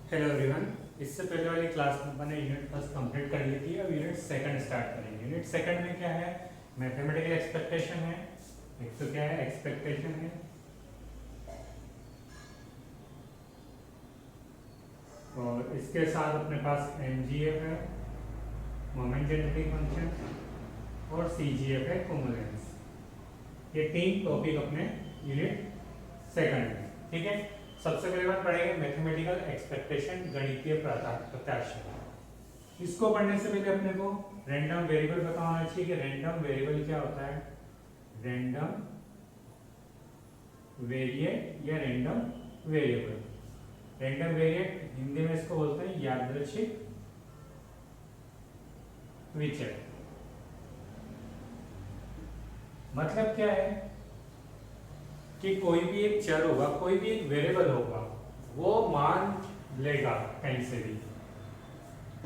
Hello everyone. इससे पहले वाली क्लास में मैंने यूनिट फर्स्ट कंप्लीट कर ली थी। अब यूनिट सेकंड स्टार्ट करेंगे। यूनिट सेकंड में क्या है? मैथमेटिकल एक्सपेक्टेशन है। एक तो क्या है? एक्सपेक्टेशन है। और इसके साथ अपने पास एमजीएफ है, मोमेंट जनरेटिंग फंक्शन, और सीजीएफ है, कॉम्पोनेंट्स। ये तीन टॉपिक अपने यूनिट सेकंड में। ठीक है, सबसे पहले बात पढ़ेंगे मैथमेटिकल एक्सपेक्टेशन, गणितीय प्रत्याशा। इसको पढ़ने से पहले अपने को रैंडम वेरिएबल पता होना चाहिए कि रैंडम वेरिएबल क्या होता है। रैंडम वेरिएट या random variable. Random variate Hindi में इसको बोलते हैं यादृच्छिक विचर। मतलब क्या है कि कोई भी एक चर होगा, कोई भी एक वेरिएबल होगा, वो मान लेगा कहीं से भी।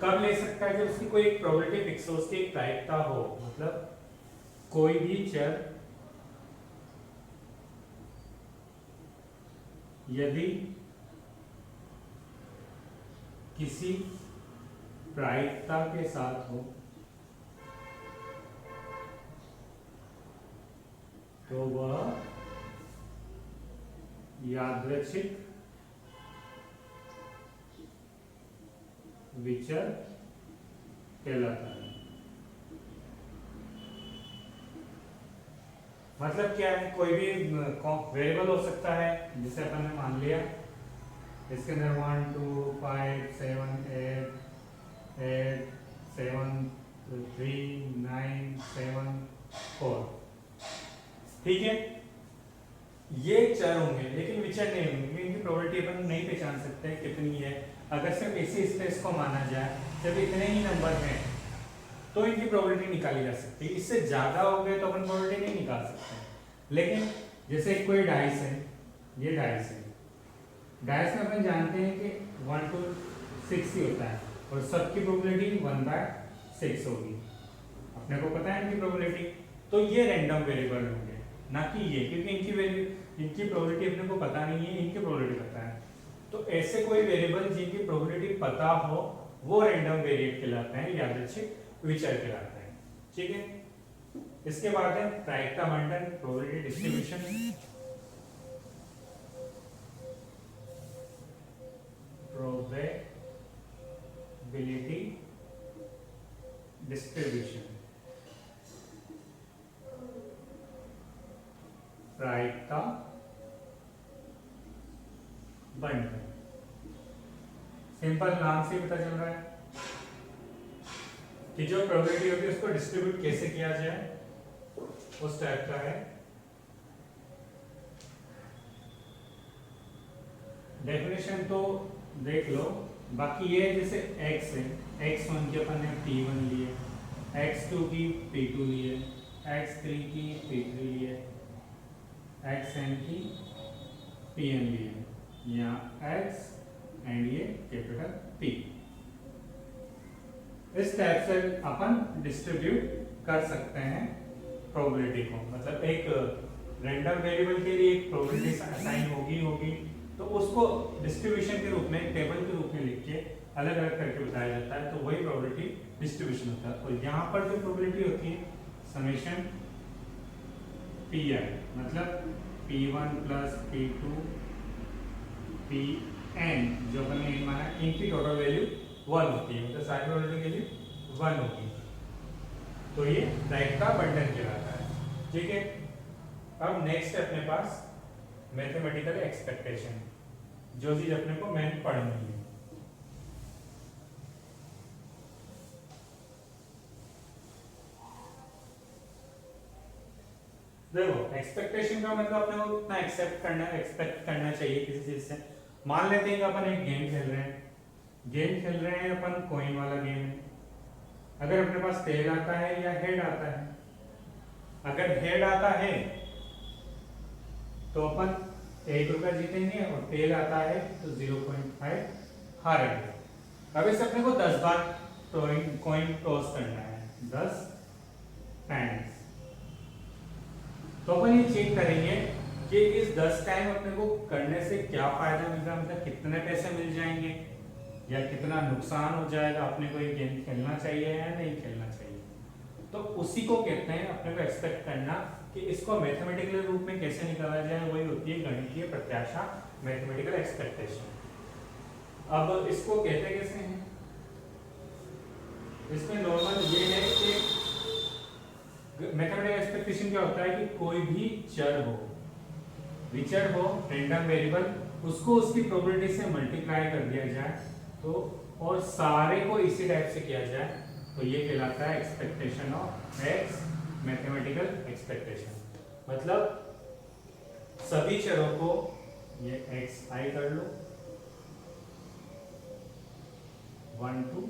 कब ले सकता है? जब उसकी कोई एक प्रोबेबिलिटी फिक्स हो, उसकी एक प्रायिकता हो। मतलब कोई भी चर यदि किसी प्रायिकता के साथ हो तो वह यादृच्छिक विचर कहलाता है। मतलब क्या है? कोई भी वेरिएबल हो सकता है, जिसे अपन ने मान लिया इसके अंदर 1 2 5 7 8 8 7 3 9 7 4। ठीक है, ये चर होंगे लेकिन विचर नहीं होंगे। इनकी प्रोबेबिलिटी अपन नहीं पहचान सकते कितनी है। अगर सिर्फ इसी स्पेस को माना जाए, जब इतने ही नंबर हैं तो इनकी प्रोबेबिलिटी निकाली जा सकती है। इससे ज्यादा हो गए तो अपन प्रोबेबिलिटी नहीं निकाल सकते। लेकिन जैसे कोई डाइस है, ये डाइस है, डाइस में अपन जानते हैं कि 1 to 6 ही होता है और सबकी प्रोबेबिलिटी 1/6 होगी। अपने को पता है इनकी प्रोबेबिलिटी। तो ये रैंडम वेरिएबल होंगे, ना कि ये, क्योंकि इनकी प्रोबेबिलिटी अपने को पता नहीं है, इनकी प्रोबेबिलिटी पता है। तो ऐसे कोई वेरिएबल जिनकी प्रोबेबिलिटी पता हो वो रैंडम वेरिएट कहलाते हैं, यादृच्छिक विचर कहलाते हैं। ठीक है, इसके बाद है प्रायिकता बंटन, प्रोबेबिलिटी डिस्ट्रीब्यूशन। प्रोबेबिलिटी डिस्ट्रीब्यूशन, प्रायिकता बंटन। सिंपल नाम से पता चल रहा है कि जो प्रोबेबिलिटी होगी उसको डिस्ट्रीब्यूट कैसे किया जाए, उस टाइप का है। डेफिनेशन तो देख लो, बाकी ये जैसे x है, x1 की अपन ने p1 लिए, x2 की p2 लिए, x3 की p3 लिए, xn की pn लिए, यहाँ x एंड ये कैपिटल P। इस टाइप से अपन डिस्ट्रीब्यूट कर सकते हैं प्रोबेबिलिटी को। मतलब एक रैंडम वेरिएबल के लिए एक प्रोबेबिलिटी असाइन होगी, तो उसको डिस्ट्रीब्यूशन के रूप में, टेबल के रूप में लिख के अलग अलग करके बताया जाता है। तो वही प्रोबेबिलिटी डिस्ट्रीब्यूशन होता है। और यहाँ पर जो प्रोबेबिलिटी होती है समेशन pi, मतलब p1 प्लस p2 pn, जो हमने माना, इनकी टोटल वैल्यू 1 होती है, मतलब सारी प्रोबेबिलिटी की वैल्यू 1 होगी। तो ये प्रायिकता बंटन कहलाता है। ठीक है, अब नेक्स्ट है अपने पास मैथमेटिकल एक्सपेक्टेशन, जो चीज अपने को मेन पढ़नी है। देखो, एक्सपेक्टेशन का मतलब अपने को कितना एक्सपेक्ट करना चाहिए किसी चीज से। मान लेते हैं कि अपन एक गेम खेल रहे हैं अपन, कॉइन वाला गेम है। अगर अपने पास टेल आता है या हेड आता है, अगर हेड आता है तो अपन 1 रुपया जीतेंगे, और टेल आता है तो 0.5 हारेंगे। अब इसे अपने को 10 बार कॉइन टॉस करना है, 10 टाइम्स। तो अपन ये चेक करेंगे कि इस 10 टाइम अपने को करने से क्या फायदा मिल रहा है, मतलब कितने पैसे मिल जाएंगे। या कितना नुकसान हो जाएगा, अपने को ये गेम खेलना चाहिए या नहीं खेलना चाहिए, तो उसी को कहते हैं अपने को एक्सपेक्ट करना कि इसको मैथमेटिकल रूप में कैसे निकाला जाए, वही होती है गणितीय प्रत्याशा, मैथमेटिकल एक्सपेक्टेशन। अब इसको कहते कैसे हैं, इसमें नॉर्मल ये है कि मैथमेटिकल एक्सपेक्टेशन क्या होता है कि कोई भी चर हो, विचर हो, रैंडम वेरिएबल, उसको उसकी प्रोबेबिलिटी से मल्टीप्लाई कर दिया जाए तो, और सारे को इसी टाइप से किया जाए, तो ये कहलाता है expectation of x, mathematical expectation. मतलब सभी चरों को ये एक्स आई कर लो 1 to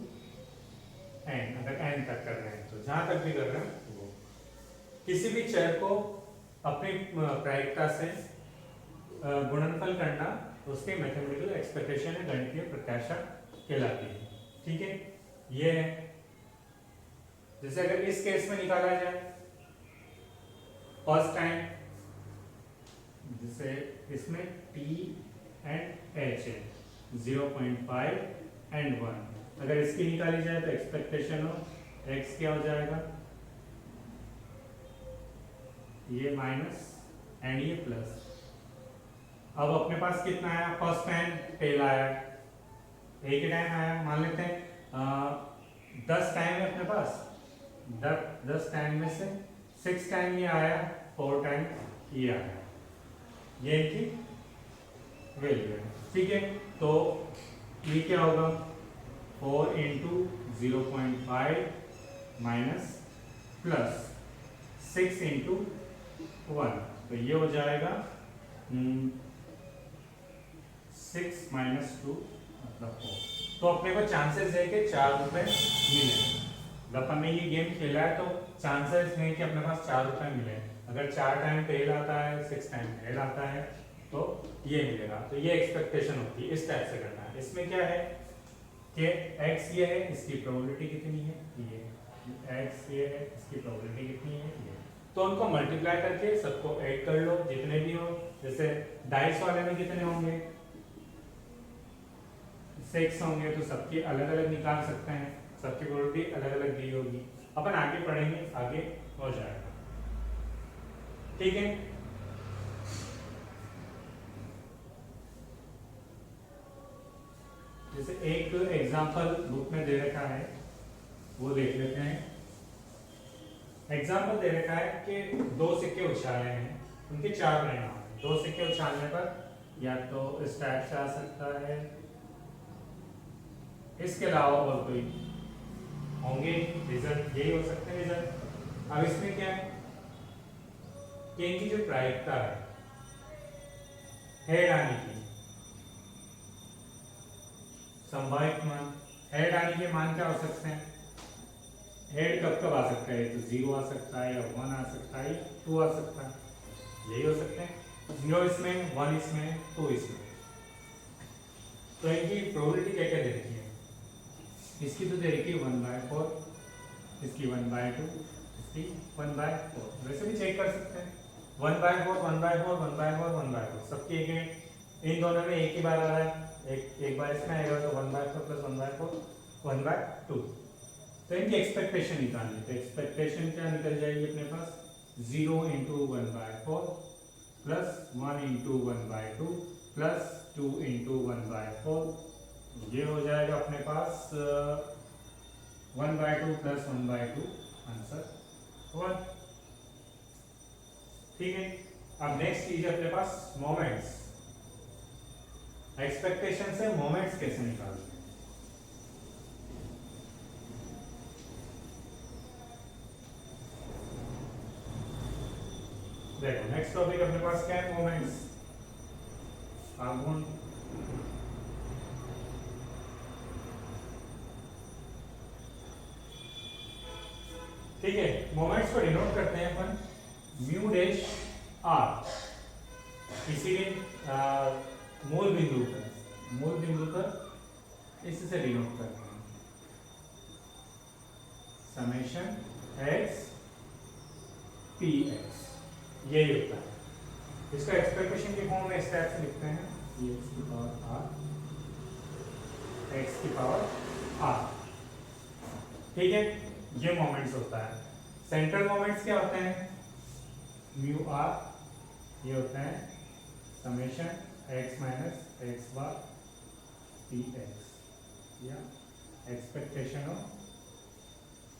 n, अगर n तक कर रहे हैं तो जहां तक भी कर रहे हैं वो किसी भी चर को अपनी प्रायिकता से गुणनफल करना, उसके मैथमेटिकल एक्सपेक्टेशन है, गणितीय प्रत्याशा कहलाती है। ठीक है, ये है। जैसे अगर इस केस में निकाला जाए फर्स्ट टाइम, जैसे इसमें t एंड h है 0.5 एंड 1, अगर इसकी निकाली जाए तो एक्सपेक्टेशन ऑफ x क्या हो जाएगा, ये माइनस एंड ये प्लस। अब अपने पास कितना आया, फर्स्ट टाइम पहला आया, एक ही टाइम आया, मान लेते हैं 10 टाइम है अपने पास, 10 टाइम में से 6 टाइम ये आया, 4 टाइम ये आया, ये इनकी वैल्यू है। ठीक है, तो ये क्या होगा 4 इंटू 0.5 माइनस प्लस 6 इंटू 1, तो ये हो जाएगा 6 माइनस 2 मतलब 4। तो अपने को चांसेस है कि 4 रुपए मिले। अपन ने ये गेम खेला है तो चांसेस है कि अपने पास 4 रुपए मिले। अगर 4 टाइम टेल आता है, 6 टाइम टेल आता है तो ये मिलेगा। तो ये एक्सपेक्टेशन होती है, इस टाइप से करना है। इसमें क्या है कि x ये है, इसकी प्रोबेबिलिटी कितनी है, ये x ये है, इसकी प्रोबेबिलिटी कितनी है, ये। तो उनको मल्टीप्लाई करके सबको ऐड कर लो जितने भी हो। जैसे डाइस वाले में कितने होंगे, 6 होंगे, तो सबकी अलग अलग निकाल सकते हैं, सबकी प्रोबेबिलिटी अलग अलग दी होगी। अपन आगे पढ़ेंगे, आगे हो जाएगा। ठीक है, जैसे एक एग्जांपल बुक में दे रखा है, वो देख लेते हैं। एग्जांपल दे रखा है कि 2 सिक्के उछाले हैं, उनके 4 परिणाम हैं। 2 सिक्के उछालने पर या तो इस टाइप से आ सकता है, इसके अलावा और कोई होंगे रिजल्ट, यही हो सकते हैं रिजल्ट। अब इसमें क्या है कि इनकी जो प्रायिकता है हेड आने की, संभावित मान, हेड आने के मान क्या हो सकते हैं, हेड कब कब आ सकता है, तो 0 आ सकता है, या 1 आ सकता है, 2 आ सकता है, यही हो सकते हैं। 0 इसमें, 1 इसमें, 2 इसमें। तो इनकी प्रोबेबिलिटी क्या क्या दे रखी है, इसकी तो दे रखी है 1/4, इसकी 1/2, इसकी 1/4। वैसे भी चेक कर सकते हैं 1/4, 1/4, 1/4, 1/4, सबकी एक, इन दोनों में एक ही बार आ रहा है, एक बार इसमें आएगा, तो 1/4 प्लस 1/4 1/2। तो इनकी एक्सपेक्टेशन निकालनी, तो एक्सपेक्टेशन क्या निकल जाएगी अपने पास, 0 into 1/4 plus 1 into 1/2 plus 2 into 1/4, ये हो जाएगा अपने पास 1/2 प्लस 1/2, आंसर 1। ठीक है, अब नेक्स्ट चीज है अपने पास मोमेंट्स। एक्सपेक्टेशन से मोमेंट्स कैसे निकालते हैं, देखो नेक्स्ट टॉपिक अपने पास क्या है, मोमेंट्स, आगमन। ठीक है, मोमेंट्स को डिनोट करते हैं अपन म्यू डैश आर, इसीलिए मूल बिंदु पर इससे डिनोट करते हैं, समेशन एक्स पी एक्स, यही होता है। इसका एक्सपेक्टेशन के फॉर्म में इस टाइप से लिखते हैं, ये एक्स की पावर आर एक्स की पावर आर। ठीक है, ये मोमेंट्स होता है। सेंट्रल मोमेंट्स क्या होते हैं? म्यू आर, ये होता है summation x minus x bar p x, या expectation of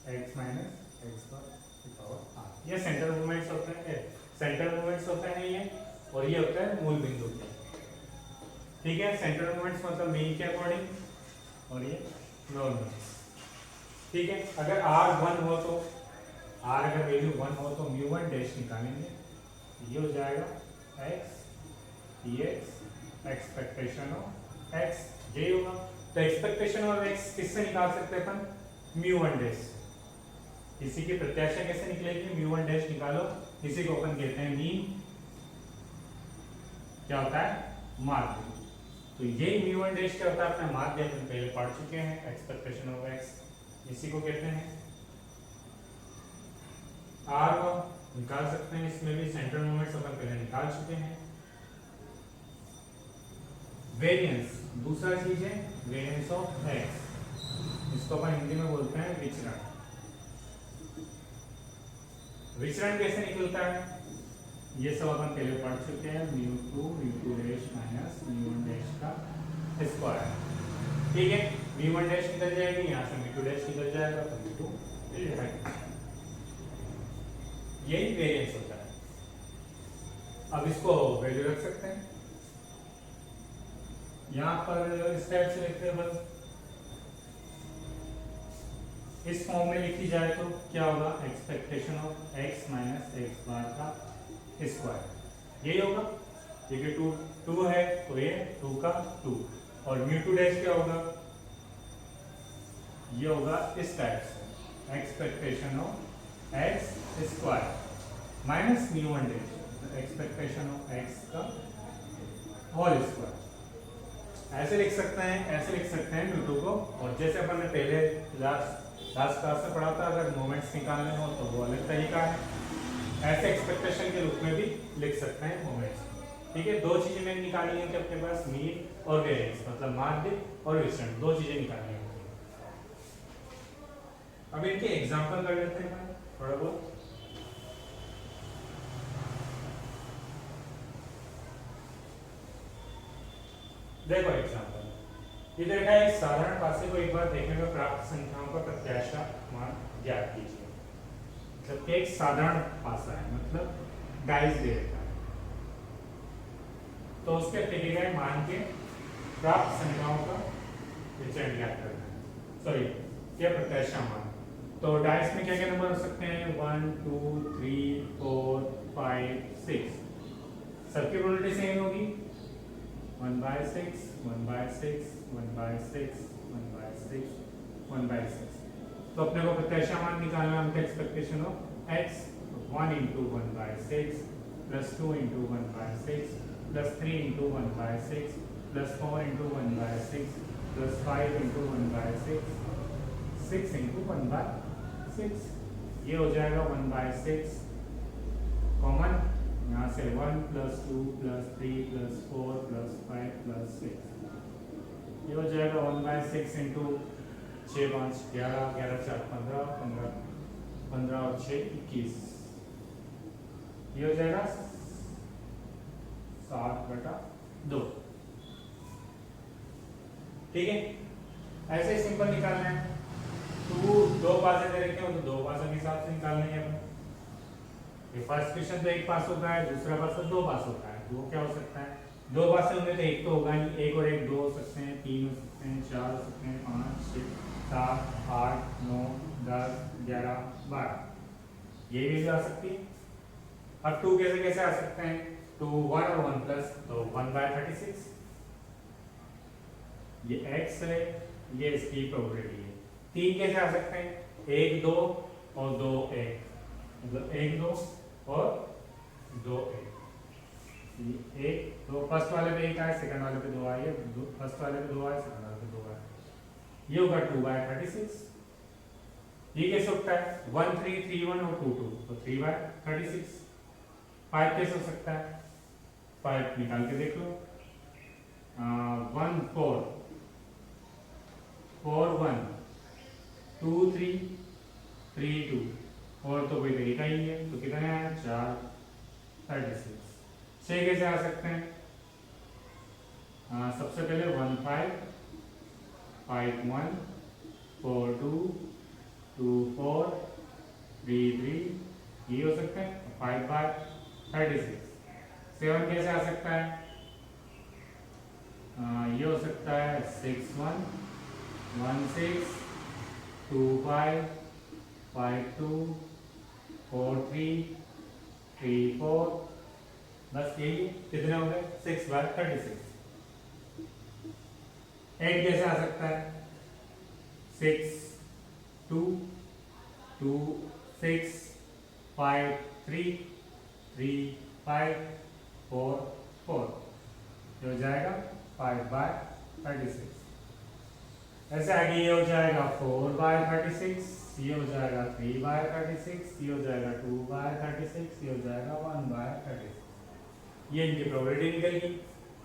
x minus x bar की पावर आर। ये सेंट्रल मोमेंट्स होते हैं, सेंट्रल मोमेंट्स होते हैं ये, और ये होता है मूल बिंदु के। ठीक है, सेंट्रल मोमेंट्स मतलब मीन के अकॉर्डिंग, और ये नॉर्मल। ठीक है, अगर आर 1 हो तो, आर अगर वैल्यू 1 हो तो म्यू 1 डैश निकालेंगे, ये हो जाएगा x P x expectation of x, ये होगा। तो एक्सपेक्टेशन ऑफ एक्स किससे निकाल सकते हैं अपन? Mu 1 dash. इसी की प्रत्याशा कैसे निकलेगी? म्यू 1 डैश निकालो, इसी को अपन कहते हैं मीन। क्या होता है? माध्य। तो ये म्यू 1 डैश क्या होता है? अपना माध्य अपन पहले पढ़ चुके हैं, एक्सपेक्टेशन ऑफ एक्स, इसी को कहते हैं। आर को निकाल सकते हैं, इसमें भी सेंट्रल मोमेंट्स अपन पहले निकाल चुके हैं। वेरिएंस दूसरा चीज है, वेरिएंस ऑफ एक्स, इसको अपन हिंदी में बोलते हैं विचरण। विचरण कैसे निकलता है? ये सब अपन पहले पढ़ चुके हैं, mu 2 dash minus mu 1 dash का स्क्वायर। ठीक है, म्यू 1 डैश निकल जाएगी, यहाँ से म्यू 2 डैश निकल जाएगा, तो म्यू 2 मिल जाएगा। यही वेरिएंस होता है। अब इसको वैल्यू रख सकते हैं, यहाँ पर इस टाइप से लिखते हैं बस। इस फॉर्म में लिखी जाए तो क्या होगा? Expectation of x minus x bar का स्क्वायर, यही होगा। क्योंकि 2 है तो ये 2 का 2, और म्यू 2 डैश क्या होगा? ये होगा इस टाइप से, expectation of x square minus mu 1 dash, expectation of x का होल स्क्वायर। ऐसे लिख सकते हैं, ऐसे लिख सकते हैं म्यू 2 को। और जैसे अपन ने पहले लास्ट क्लास में पढ़ा था, अगर मोमेंट्स निकालने हो तो वो अलग तरीका है, ऐसे एक्सपेक्टेशन के रूप में भी लिख सकते हैं मोमेंट्स। ठीक है, दो चीजें मैंने निकाली हैं कि अपने पास मीन और वेरिएंस, मतलब माध्य और विचरण, दो चीजें निकाली हैं। अब इनके एग्जांपल कर लेते हैं थोड़ा बहुत। देखो एग्जांपल, ये देखा है, एक साधारण पासे को एक बार देखने में प्राप्त संख्याओं का प्रत्याशा मान ज्ञात कीजिए। मतलब कि एक साधारण पासा है, मतलब डाइस दे देता है, तो उसके प्रतिक्रिया मान के प्राप्त संख्याओं का विचरण ज्ञात करना है। सॉरी, ये प्रत्याशा मान। तो डाइस में क्या क्या नंबर हो सकते हैं? 1 2 3 4 5 6। सबकी प्रोबेबिलिटी सेम होगी, 1/6 1/6 1/6 1/6 1/6। तो अपने को प्रत्याशा मान निकालना, उनका expectation of x, 1 × 1/6 plus 2 × 1/6 plus 3 × 1/6 plus 4 × 1/6 plus 5 × 1/6 6 × 1/6। ये हो जाएगा 1/6 कॉमन, यहाँ से 1 + 2 + 3 + 4 + 5 + 6, ये हो जाएगा 1/6 × 6 5 11 11 4 15 15 15 और 6 21, ये हो जाएगा 7/2। ठीक है, ऐसे ही सिंपल निकालना है। दो पासे दे रखे हो तो दो पासों के हिसाब से निकालना है अपन। ये फर्स्ट क्वेश्चन तो एक पास होता है, दूसरा पासा दो पास होता है। वो क्या हो सकता है? दो पासे होंगे तो एक तो होगा नहीं, एक और एक दो हो सकते हैं, 3 हो सकते हैं, 4 हो सकते हैं, 5 6 7 8 9 10 11 12, ये भी आ सकती है। अब 2 कैसे कैसे आ सकते हैं? 2 1 और 1 प्लस, तो 1/36, ये x है, ये इसकी प्रोबेबिलिटी है। 3 कैसे आ सकते हैं? 1 2 और 2 1, मतलब 1 2 और 2 1। एक तो फर्स्ट वाले पे 1 आए, सेकंड वाले पे 2 आए, फर्स्ट वाले पे 2 आए, सेकंड वाले पे 2 आए, ये होगा 2/36। ये कैसे होता है? 1 3 3 1 और 2 2, तो 3/36। 5 कैसे हो सकता है? 5 निकाल के देख लो, 1 4 4 1 2 3 3 2 और तो कोई तरीका ही है, तो कितने हैं 4 36। 6 कैसे आ सकते हैं? सबसे पहले 1 5 5 1 4 2 2 4 3 3 ये हो सकते हैं। 5 5 36। 7 कैसे आ सकता है? ये हो सकता है 6 1 1 6 2 5 5 2 4 3 3 4। बस यही कितने हो गए 6 बाय 36। 8 कैसे आ सकता है? 6 2 2 6 5 3 3 5 4 4 ये हो जाएगा 5 बाय 36। ऐसे आगे ये हो जाएगा 4 बाय 36, ये हो जाएगा 3 बाय 36, ये हो जाएगा 2 बाय 36, ये हो जाएगा 1 बाय 36। ये इनकी प्रोबेबिलिटी निकलेगी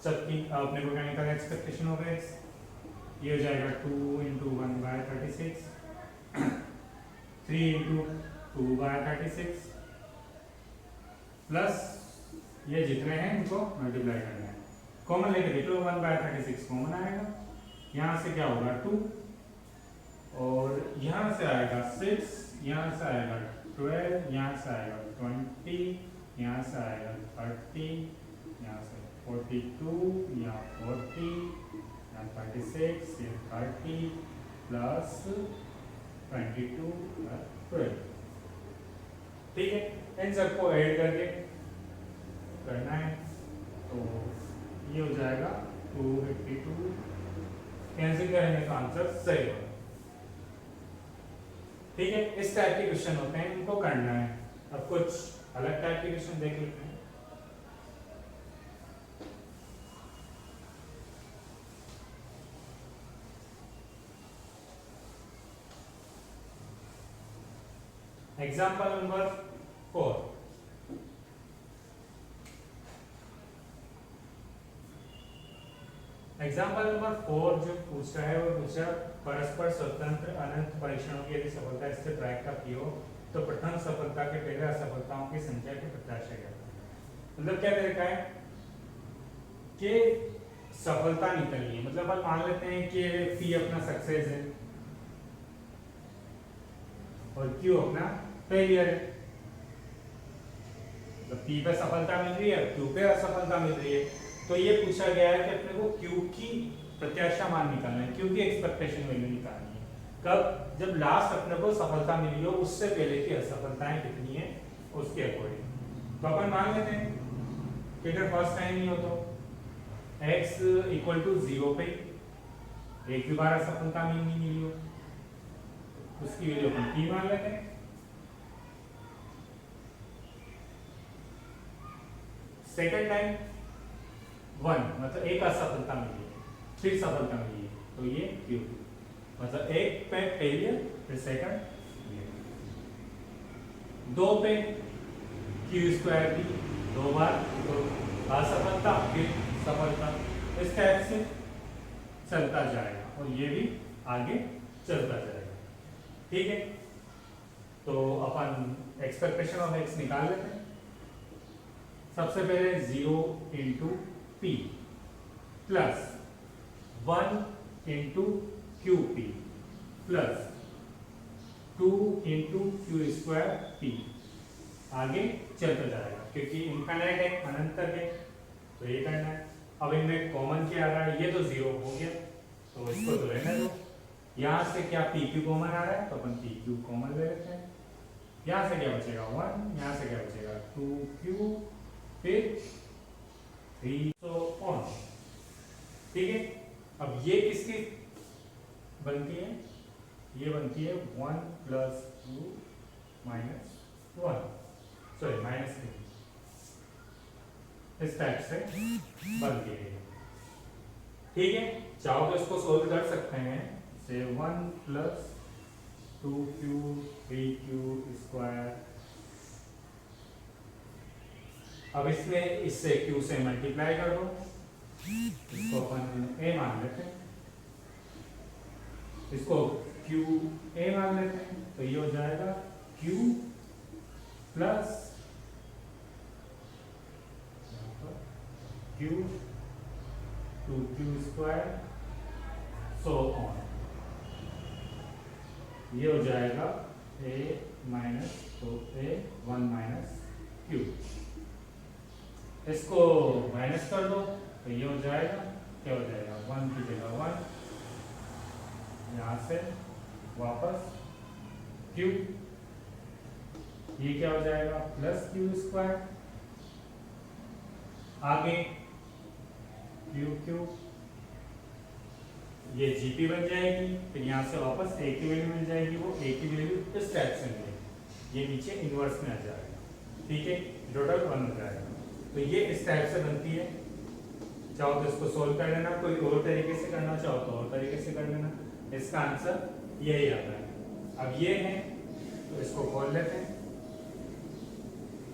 सबकी। अपने को केमिकल एक्सपेक्टेशन हो गए, ये हो जाएगा 2 into 1 by 36, 3 into 2 by 36 plus ये जितने हैं इनको मल्टीप्लाई करना है। कॉमन लेके देख लो, 1 बाय 36 कॉमन आएगा, यहाँ से क्या होगा 2 और यहाँ से आएगा 6, यहाँ से आएगा 12, यहाँ से आएगा 20, यहाँ से आएगा 30, यहाँ से 42, यहाँ 40, यहाँ 36, ये 30 प्लस 22 प्लस 12। ठीक है, इन सबको ऐड करके करना है तो ये हो जाएगा 252। कैंसिल करेंगे तो आंसर सही होगा। ठीक है, इस टाइप के क्वेश्चन होते हैं, इनको करना है। अब कुछ अलग टाइप के क्वेश्चन देख लेते हैं। Example number 4। एग्जाम्पल नंबर 4 जो पूछ रहा है वो पूछ रहा है परस्पर स्वतंत्र अनंत परीक्षणों की यदि सफलता इससे प्राप्त की हो तो प्रथम सफलता के पहले असफलताओं की संख्या की प्रत्याशा क्या है। मतलब क्या तरीका है कि सफलता निकलनी है, मतलब हम मान लेते हैं कि पी अपना सक्सेस है और क्यू अपना फेलियर है। तो पी पे सफलता मिल रही है, क्यू पे असफलता मिल रही है, तो ये पूछा गया है कि अपने को क्यू की प्रत्याशा मान निकालना है, क्यू की एक्सपेक्टेशन वैल्यू निकालनी है। कब? जब लास्ट अपने को सफलता मिली हो, उससे पहले की असफलताएं कितनी है उसके अकॉर्डिंग। तो अपन मान लेते हैं कि अगर फर्स्ट टाइम नहीं हो तो x इक्वल टू 0 पे एक भी बार असफलता मिली हो, उसकी वैल्यू अपन p मान लेते हैं। सेकेंड टाइम 1 मतलब एक असफलता मिली है, फिर सफलता मिली है, तो ये क्यू मतलब एक पे फेलियर फिर सेकंड, 2 पे क्यू स्क्वायर की 2 बार तो असफलता फिर सफलता, इस टाइप से चलता जाएगा और ये भी आगे चलता जाएगा। ठीक है, तो अपन एक्सपेक्टेशन ऑफ x निकाल लेते हैं। सबसे पहले 0 into P plus 1 into Q P plus 2 into Q square P, आगे चलता जाएगा क्योंकि इनफाइनाइट है, अनंत तक है, तो ये करना है। अब इनमें कॉमन क्या आ रहा है, ये तो 0 हो गया तो इसको तो रहने दो। यहाँ से क्या पी क्यू कॉमन आ रहा है तो अपन पी क्यू कॉमन ले लेते हैं। यहाँ से क्या बचेगा 1, यहाँ से क्या बचेगा 2q फिर 3 तो ऑन। ठीक है, अब ये किसकी बनती है, ये बनती है 1 प्लस 2 माइनस 1 सॉरी माइनस 3, इस टाइप से बनती है। ठीक है, चाहो तो इसको सोल्व कर सकते हैं, से 1 प्लस 2q 3q स्क्वायर, अब इसमें इससे q से मल्टीप्लाई कर दो, इसको अपन a मान लेते हैं, इसको क्यू ए मान लेते हैं, तो ये हो जाएगा q plus q to q square so on. ये हो जाएगा a माइनस तो a 1 माइनस क्यू। इसको माइनस कर दो तो ये हो जाएगा, क्या हो जाएगा 1 की जगह 1, यहाँ से वापस क्यू, ये क्या हो जाएगा प्लस क्यू स्क्वायर, आगे क्यू क्यू, ये जीपी बन जाएगी, फिर यहाँ से वापस ए की वैल्यू मिल जाएगी, वो ए की वैल्यू इस टाइप से मिलेगी, ये नीचे इनवर्स में आ जाएगा, ठीक है, टोटल 1 हो जाएगा। तो ये इस टाइप से बनती है, चाहो तो इसको सोल्व कर लेना, कोई और तरीके से करना चाहो तो और तरीके से कर लेना, इसका आंसर यही आता है। अब ये है तो इसको खोल लेते हैं,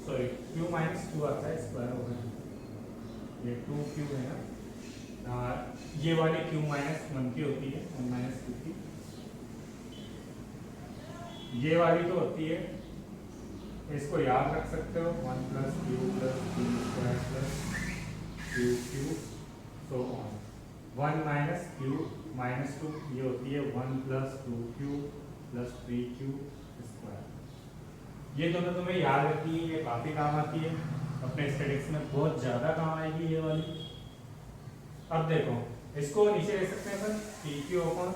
सॉरी q माइनस क्यू आता है स्क्वायर हो गया, ये 2q है ना, ये वाली q माइनस 1 की होती है, 1 माइनस क्यू की, ये वाली तो होती है, इसको याद रख सकते हो 1 plus Q square plus Q Q so on. 1 minus Q minus 2 ये होती है 1 plus 2q plus 3q square. ये दोनों तुम्हें याद रखनी है, ये काफ़ी काम आती है, अपने स्टैटिक्स में बहुत ज़्यादा काम आएगी ये वाली। अब देखो इसको नीचे ले सकते हैं अपन, p q upon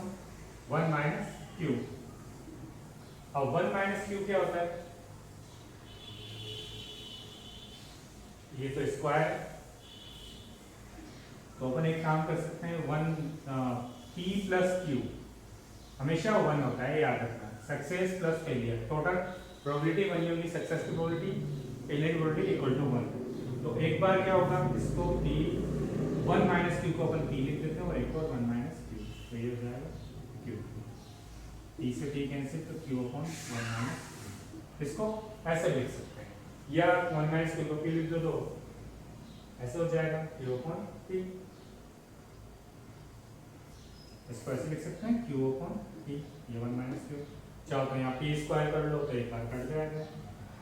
1 minus q. अब 1 माइनस क्यू क्या होता है, ये तो स्क्वायर है, तो अपन एक काम कर सकते हैं 1 p प्लस क्यू हमेशा 1 होता है, याद रखना, success plus failure, total probability बनी होगी, सक्सेस की प्रोबेबिलिटी फेलियर की प्रोबेबिलिटी इक्वल टू 1। तो एक बार क्या होगा, इसको p 1 माइनस क्यू को अपन p लिख देते हैं और एक और 1 माइनस क्यू, तो ये हो जाएगा q, p से t कैंसिल तो q अपॉन 1 माइनस, इसको ऐसे लिख सकते हैं, या 1 माइनस क्यू को p लिख दो तो ऐसे हो जाएगा q अपॉन p, इसको ऐसे लिख सकते हैं q अपॉन p, ये 1 माइनस क्यू, चाहो तो यहाँ p स्क्वायर कर लो तो एक बार कट जाएगा,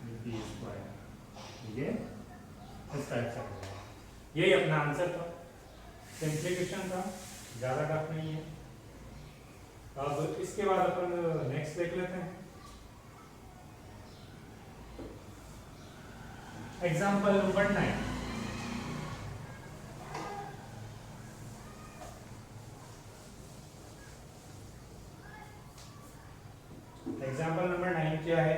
ये p स्क्वायर, ठीक है, इस टाइप से कर लो। यही अपना आंसर था, सिंप्लीफिकेशन था, ज़्यादा टफ नहीं है। अब इसके बाद अपन नेक्स्ट देख लेते हैं, एग्जाम्पल नंबर 9। एग्जाम्पल नंबर 9 क्या है,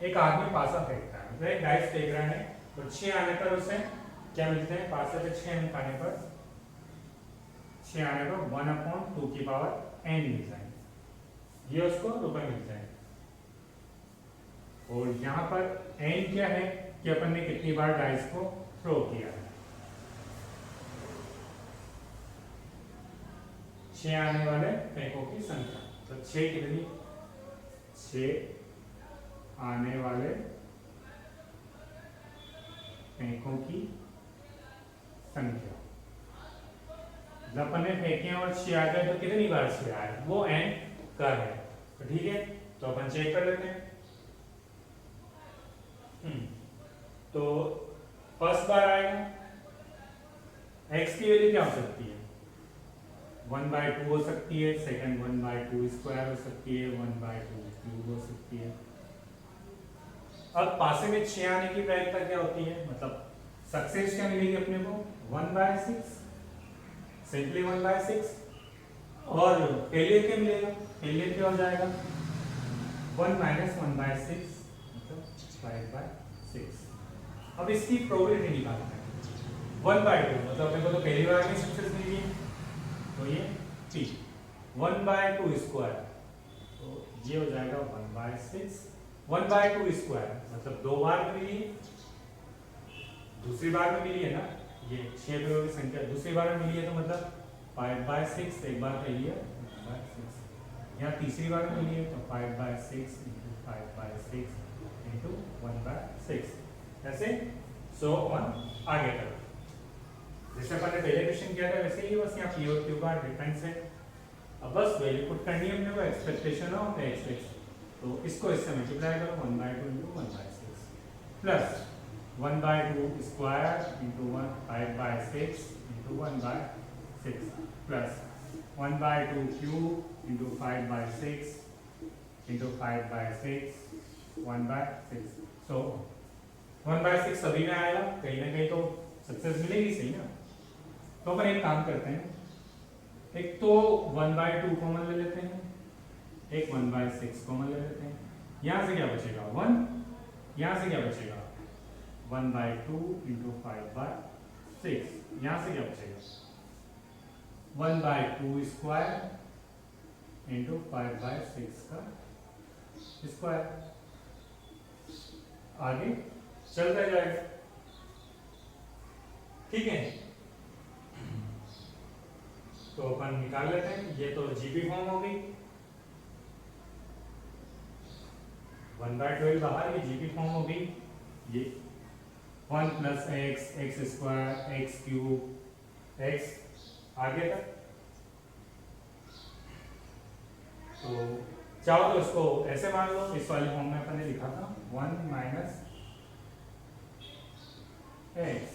एक आदमी पासा फेंकता है, मतलब एक डाइस फेंक रहा है, और 6 आने पर उसे क्या मिलते हैं, पासे पे 6 अंक आने पर 1 अपॉन 2 की पावर n मिल जाएंगे, ये उसको रुपए मिल जाएंगे। और यहाँ पर n क्या है कि अपन ने कितनी बार डाइस को थ्रो किया है, 6 आने वाले फेंकों की संख्या, तो 6 कितनी, 6 आने वाले फेंकों की संख्या, जब अपन ने फेंके और 6 आ गए तो कितनी बार 6 आए, वो n का है, तो ठीक है, तो अपन चेक कर लेते हैं। तो फर्स्ट बार आएगा, x की वैल्यू क्या हो सकती है, 1/2 हो सकती है, सेकंड 1/2 स्क्वायर हो सकती है, 1/2 क्यूब हो सकती है। अब पासे में 6 आने की प्रायिकता क्या होती है, मतलब सक्सेस क्या मिलेगी अपने को 1/6, सिंपली 1/6, और फेलियर क्या मिलेगा, फेलियर क्या हो जाएगा 1 माइनस 1/6 मतलब 5/6। अब इसकी प्रोबेबिलिटी निकालते हैं, 1/2 मतलब अपने को तो पहली बार में सक्सेस मिली है, तो ये p 1/2 स्क्वायर, तो ये हो जाएगा 1/6, 1/2 स्क्वायर मतलब 2 बार में मिली है, दूसरी बार में मिली है ना, ये 6 पेड़ों की संख्या दूसरी बार में मिली है, तो मतलब 5/6, एक बार पहली है 1/6, यहाँ तीसरी बार में मिली है तो 5/6 into 5/6 into 1/6, ऐसे सो ऑन आगे तक। जैसे अपन ने पहले क्वेश्चन किया था वैसे ही, बस यहाँ p और q का डिफरेंस है। अब बस वैल्यू पुट करनी है अपने को, एक्सपेक्टेशन ऑफ एक्स एक्स, तो इसको इससे मल्टीप्लाई करो 1/2 into 1/6 plus 1/2 square into 5/6 into 1/6 plus 1/2 cube into 5/6 into 5/6 1/6। सो 1/6 सभी में आएगा, कहीं ना कहीं तो सक्सेस मिलेगी, सही ना। तो अपन एक काम करते हैं, एक तो 1/2 कॉमन ले लेते हैं, एक 1/6 कॉमन ले लेते हैं। यहां से क्या बचेगा 1, यहां से क्या बचेगा 1/2 इंटू 5/6, यहां से क्या बचेगा 1/2 स्क्वायर इंटू 5/6 का स्क्वायर, आगे चलता जाएगा, ठीक है। तो अपन निकाल लेते हैं, ये तो जीबी फॉर्म हो गई, 1/12 बाहर, ये जीबी फॉर्म हो गई, ये 1 plus x x square x cube x आगे तक। तो चाहो तो इसको ऐसे मान लो, इस वाले फॉर्म में अपन ने लिखा था 1 minus x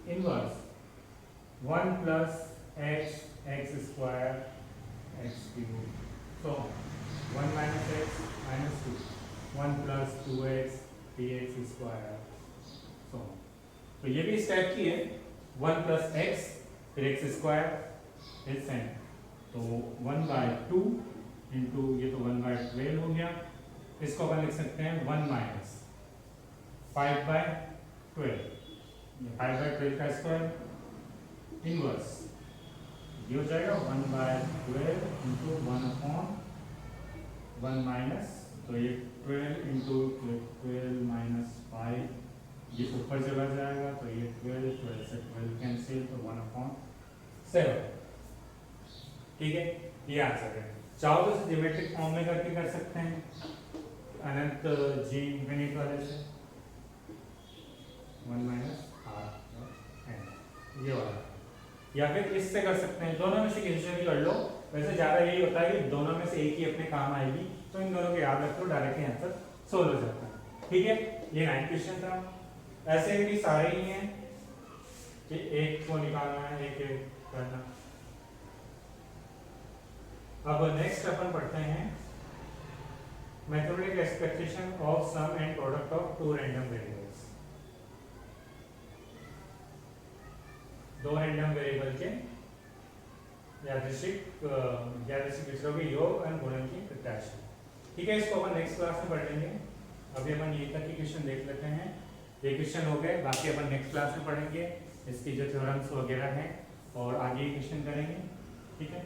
inverse 1 plus x x square x cube, तो 1 minus x minus 2 1 plus 2x dx square. तो ये भी इस टाइप की है, 1 प्लस एक्स फिर एक्स स्क्वायर इज सेम, तो 1/2 इंटू ये तो 1/12 हो गया, इसको अपन लिख सकते हैं 1 माइनस 5/12, 5/12 का स्क्वायर इनवर्स ये हो जाएगा 1/12 इंटू 1/1 माइनस, तो ये 12 इंटू 12 माइनस 5 ये ऊपर चला जाएगा, तो ये 12 से 12 कैंसिल, तो 1/7, ठीक है। ये आंसर है। चाहो तो इसे ज्योमेट्रिक फॉर्म में करके कर सकते हैं, अनंत जी इनफिनिट वाले से 1 माइनस r ये वाला, या फिर इससे कर सकते हैं, दोनों में से किसी से भी कर लो। वैसे ज़्यादा यही होता है कि दोनों में से एक ही अपने काम आएगी, तो इन दोनों को याद रख लो, डायरेक्टली आंसर सोल्व हो जाता है, ठीक है। ये 9 क्वेश्चन था। ऐसे भी सारे ही हैं कि एक को निकालना है, एक एक करना। अब नेक्स्ट अपन पढ़ते हैं mathematical expectation of sum and product of two random variables. दो रैंडम वेरिएबल के यादृच्छिक विचरों के योग और गुणन की प्रत्याशा, ठीक है। इसको अपन नेक्स्ट क्लास में पढ़ लेंगे। अभी अपन ये तक के क्वेश्चन देख लेते हैं, ये क्वेश्चन हो गए, बाकी अपन नेक्स्ट क्लास में पढ़ेंगे इसकी जो थ्योरम्स वगैरह हैं और आगे क्वेश्चन करेंगे, ठीक है।